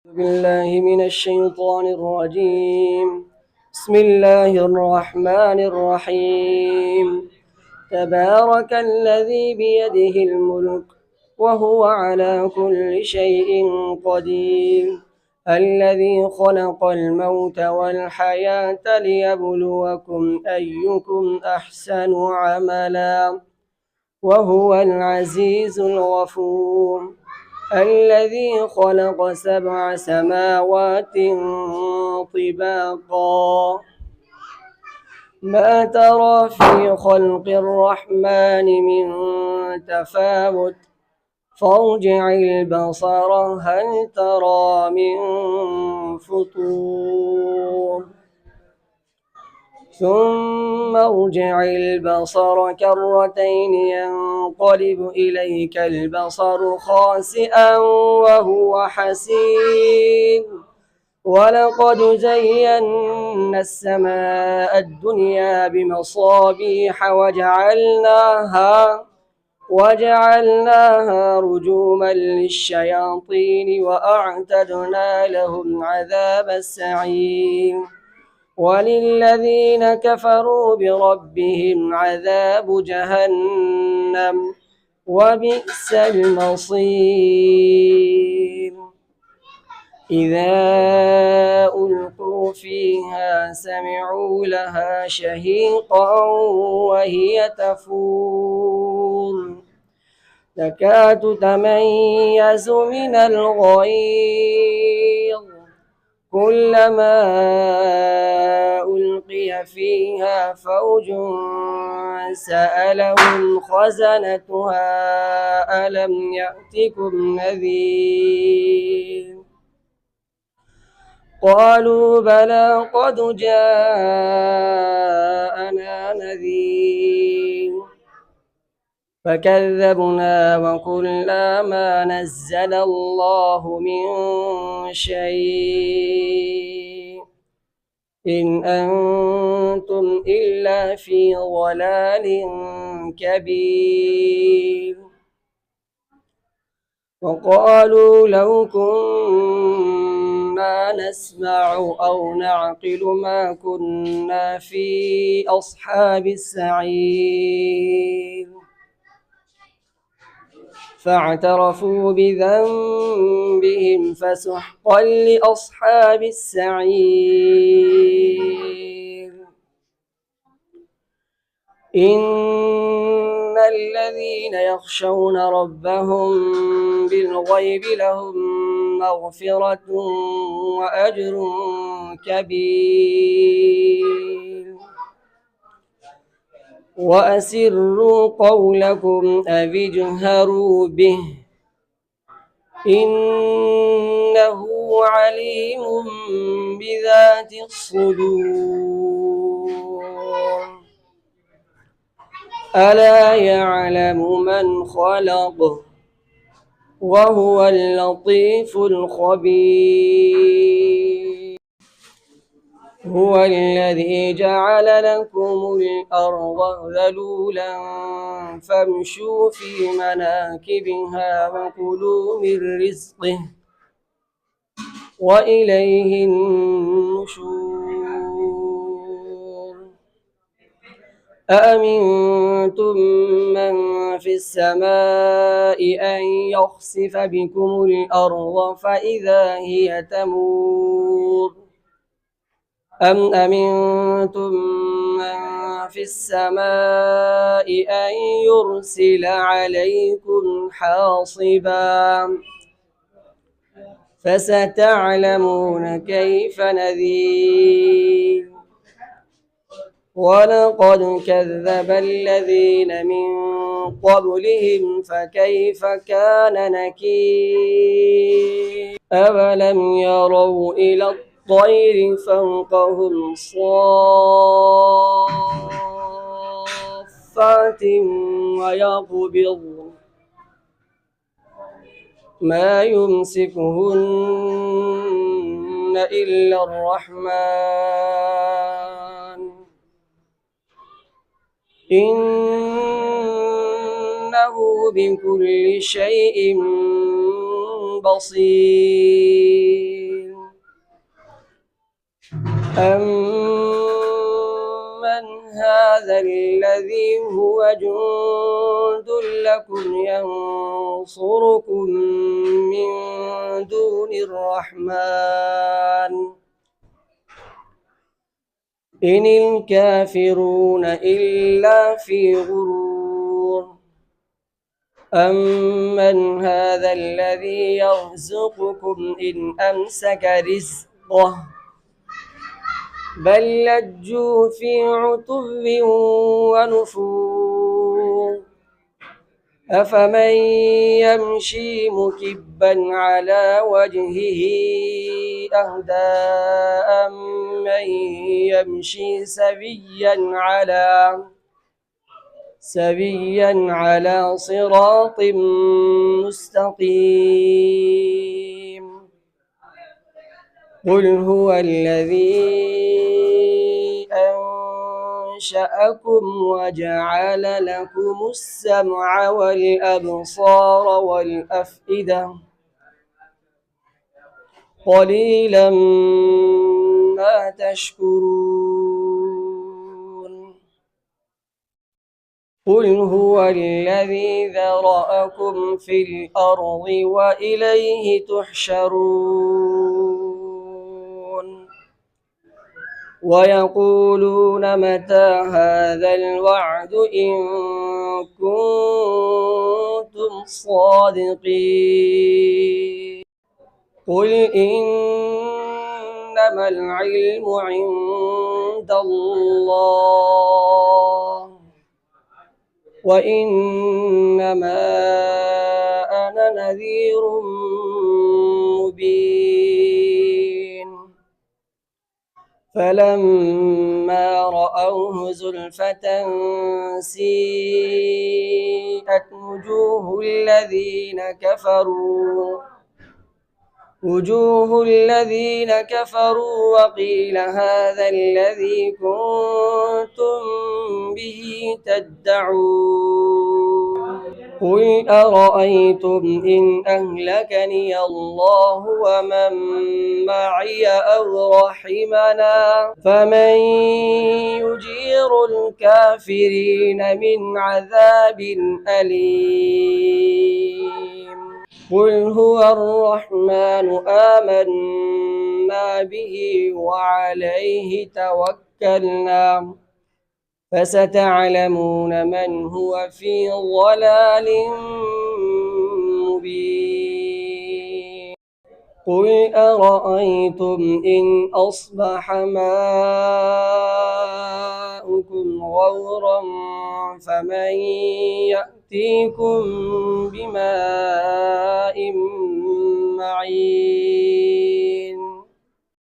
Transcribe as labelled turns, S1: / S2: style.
S1: بالله من الشيطان الرجيم. بسم الله الرحمن الرحيم. تبارك الذي بيده الملك وهو على كل شيء قدير، الذي خلق الموت والحياة ليبلوكم أيكم أحسن عملا وهو العزيز الغفور، الذي خلق 7 سماوات طباقا ما ترى في خلق الرحمن من تفاوت فارجع البصر هل ترى من فطور ثم ارجع البصر كرتين ينقلب إليك البصر خاسئا وهو حسير، ولقد زينا السماء الدنيا بمصابيح وجعلناها رجوما للشياطين وأعتدنا لهم عذاب السعير، وللذين كفروا بربهم عذاب جهنم وبئس المصير. إذا ألقوا فيها سمعوا لها شهيقا وهي تفور تكاد تميز من الغيظ، كلما ألقي فيها فوج سألهم خزنتها ألم يأتكم نذير، قالوا بلى قد جاءنا نذير فكذبنا وقلنا ما نزل الله من شيء إن أنتم إلا في ضلال كبير، وقالوا لو كنا نسمع أو نعقل ما كنا في أصحاب السعير، فاعترفوا بذنبهم فسحقا لأصحاب السعير. إن الذين يخشون ربهم بالغيب لهم مغفرة وأجر كبير، وأسروا قولكم أو اجهروا به إنه عليم بذات الصدور، ألا يعلم من خلق وهو اللطيف الخبير. هو الذي جعل لكم الأرض ذلولا فامشوا في مناكبها وكلوا من رزقه وإليه النشور. أأمنتم من في السماء أن يخسف بكم الأرض فإذا هي تمور، أم أمنتم من في السماء أن يرسل عليكم حاصبا فستعلمون كيف نذير. ولقد كذب الذين من قبلهم فكيف كان نكير. أولم يروا إلى الطير فوقهم صافات ويقبض ما يمسكهن إلا الرحمن إنه بكل شيء بصير. أمن هذا الذي هو جند لكم ينصركم من دون الرحمن إن الكافرون إلا في غرور أمن هذا الذي يرزقكم إن أمسك رزقه بل لجوا في عتو ونفور أفمن يمشي مكبا على وجهه أهدى أمن يمشي سويا على صراط مستقيم قل هو الذي أنشأكم وجعل لكم السمع والأبصار والأفئدة قليلا ما تشكرون قل هو الذي ذرأكم في الأرض وإليه تحشرون ويقولون متى هذا الوعد إن كنتم صادقين قل إنما العلم عند الله وإنما أنا نذير مبين فلما رأوه زلفة سيئت وجوه الذين كفروا وقيل هذا الذي كنتم به تدعون قل أرأيتم إن أهلكني الله ومن معي أو رحمنا فمن يجير الكافرين من عذاب أليم قل هو الرحمن آمنا به وعليه توكلنا فستعلمون من هو في ضلال مبين قل أرأيتم إن أصبح ماؤكم غورا فمن يأتيكم بماء